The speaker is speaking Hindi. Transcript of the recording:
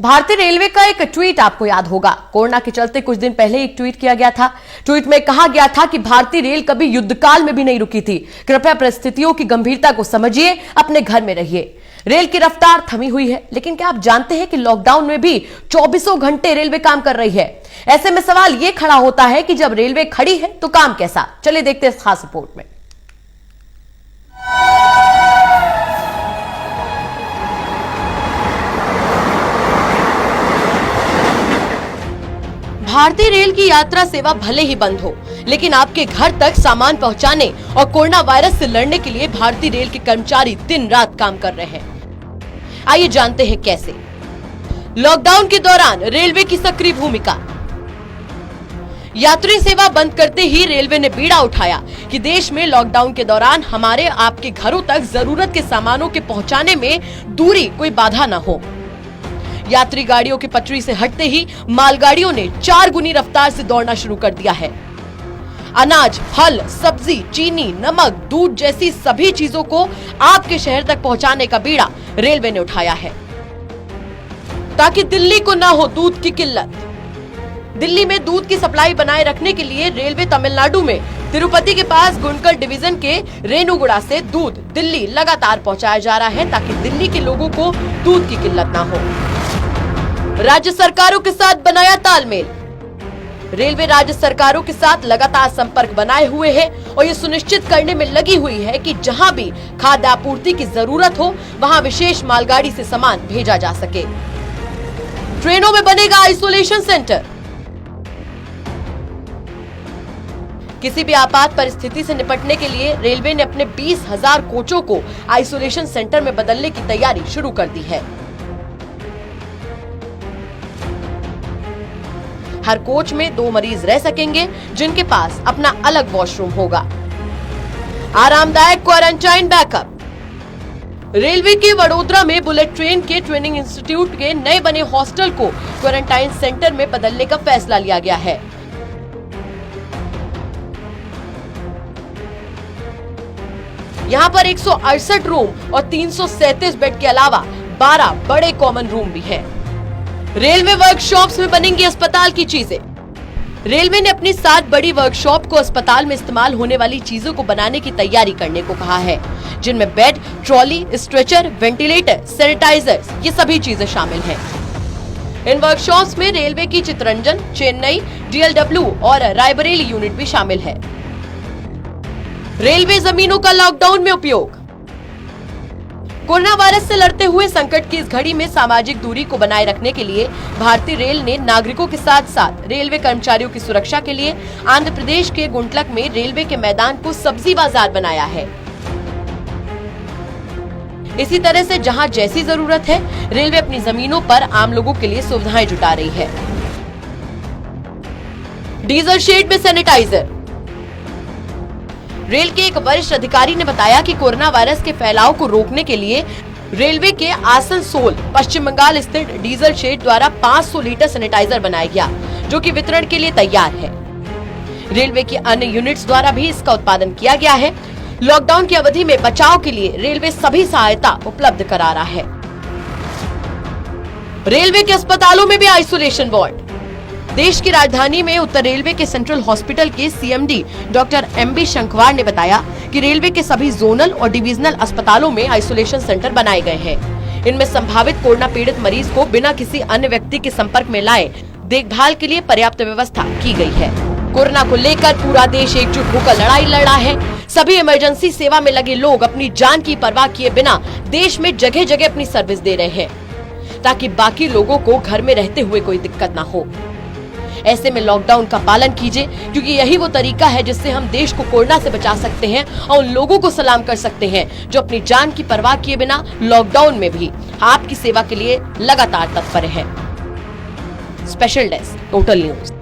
भारतीय रेलवे का एक ट्वीट आपको याद होगा। कोरोना के चलते कुछ दिन पहले एक ट्वीट किया गया था। ट्वीट में कहा गया था कि भारतीय रेल कभी युद्धकाल में भी नहीं रुकी थी। कृपया परिस्थितियों की गंभीरता को समझिए, अपने घर में रहिए। रेल की रफ्तार थमी हुई है, लेकिन क्या आप जानते हैं कि लॉकडाउन में भी 24 घंटे रेलवे काम कर रही है। ऐसे में सवाल यह खड़ा होता है कि जब रेलवे खड़ी है तो काम कैसा। चलिए देखते हैं इस खास रिपोर्ट में। भारतीय रेल की यात्रा सेवा भले ही बंद हो, लेकिन आपके घर तक सामान पहुंचाने और कोरोना वायरस से लड़ने के लिए भारतीय रेल के कर्मचारी दिन रात काम कर रहे हैं। आइए जानते हैं कैसे। लॉकडाउन के दौरान रेलवे की सक्रिय भूमिका। यात्री सेवा बंद करते ही रेलवे ने बीड़ा उठाया कि देश में लॉकडाउन के दौरान हमारे आपके घरों तक जरूरत के सामानों के पहुंचाने में दूरी कोई बाधा न हो। यात्री गाड़ियों की पटरी से हटते ही मालगाड़ियों ने 4 गुनी रफ्तार से दौड़ना शुरू कर दिया है। अनाज, फल, सब्जी, चीनी, नमक, दूध जैसी सभी चीजों को आपके शहर तक पहुंचाने का बीड़ा रेलवे ने उठाया है, ताकि दिल्ली को ना हो दूध की किल्लत। दिल्ली में दूध की सप्लाई बनाए रखने के लिए रेलवे तमिलनाडु में तिरुपति के पास गुंटकल डिवीजन के रेणुगुड़ा से दूध दिल्ली लगातार पहुंचाया जा रहा है, ताकि दिल्ली के लोगों को दूध की किल्लत ना हो। राज्य सरकारों के साथ बनाया तालमेल। रेलवे राज्य सरकारों के साथ लगातार संपर्क बनाए हुए है और ये सुनिश्चित करने में लगी हुई है कि जहां भी खाद्य आपूर्ति की जरूरत हो, वहां विशेष मालगाड़ी से सामान भेजा जा सके। ट्रेनों में बनेगा आइसोलेशन सेंटर। किसी भी आपात परिस्थिति से निपटने के लिए रेलवे ने अपने 20,000 कोचों को आइसोलेशन सेंटर में बदलने की तैयारी शुरू कर दी है। हर कोच में 2 मरीज रह सकेंगे, जिनके पास अपना अलग वॉशरूम होगा। आरामदायक क्वारंटाइन बैकअप। रेलवे के वडोदरा में बुलेट ट्रेन के ट्रेनिंग इंस्टीट्यूट के नए बने हॉस्टल को क्वारंटाइन सेंटर में बदलने का फैसला लिया गया है। यहां पर 168 रूम और 337 बेड के अलावा 12 बड़े कॉमन रूम भी हैं। रेलवे वर्कशॉप्स में बनेंगी अस्पताल की चीजें। रेलवे ने अपनी 7 बड़ी वर्कशॉप को अस्पताल में इस्तेमाल होने वाली चीजों को बनाने की तैयारी करने को कहा है, जिनमें bed, trolley, stretcher, ventilator, sanitisers, ये सभी चीजें शामिल हैं। इन वर्कशॉप्स में रेलवे की चितरंजन, चेन्नई, DLW और रायबरेली यूनिट भी शामिल है। रेलवे जमीनों का लॉकडाउन में उपयोग। कोरोना वायरस से लड़ते हुए संकट की इस घड़ी में सामाजिक दूरी को बनाए रखने के लिए भारतीय रेल ने नागरिकों के साथ साथ रेलवे कर्मचारियों की सुरक्षा के लिए आंध्र प्रदेश के गुंटलक में रेलवे के मैदान को सब्जी बाजार बनाया है। इसी तरह से जहां जैसी जरूरत है, रेलवे अपनी जमीनों पर आम लोगों के लिए सुविधाएं जुटा रही है। डीजल शेड में सैनिटाइजर। रेल के एक वरिष्ठ अधिकारी ने बताया कि कोरोना वायरस के फैलाव को रोकने के लिए रेलवे के आसनसोल, पश्चिम बंगाल स्थित डीजल शेड द्वारा 500 लीटर सैनिटाइजर बनाया गया, जो कि वितरण के लिए तैयार है। रेलवे की अन्य यूनिट्स द्वारा भी इसका उत्पादन किया गया है। लॉकडाउन की अवधि में बचाव के लिए रेलवे सभी सहायता उपलब्ध करा रहा है। रेलवे के अस्पतालों में भी आइसोलेशन वार्ड। देश की राजधानी में उत्तर रेलवे के सेंट्रल हॉस्पिटल के CMD डॉक्टर MB शंखवार ने बताया कि रेलवे के सभी जोनल और डिविजनल अस्पतालों में आइसोलेशन सेंटर बनाए गए हैं। इनमें संभावित कोरोना पीड़ित मरीज को बिना किसी अन्य व्यक्ति के संपर्क में लाए देखभाल के लिए पर्याप्त व्यवस्था की गई है। कोरोना को लेकर पूरा देश एकजुट होकर लड़ाई लड़ रहा है। सभी इमरजेंसी सेवा में लगे लोग अपनी जान की परवाह किए बिना देश में जगह जगह अपनी सर्विस दे रहे हैं, ताकि बाकी लोगों को घर में रहते हुए कोई दिक्कत न हो। ऐसे में लॉकडाउन का पालन कीजिए, क्योंकि यही वो तरीका है जिससे हम देश को कोरोना से बचा सकते हैं और उन लोगों को सलाम कर सकते हैं जो अपनी जान की परवाह किए बिना लॉकडाउन में भी आपकी सेवा के लिए लगातार तत्पर हैं। Special desk, total news.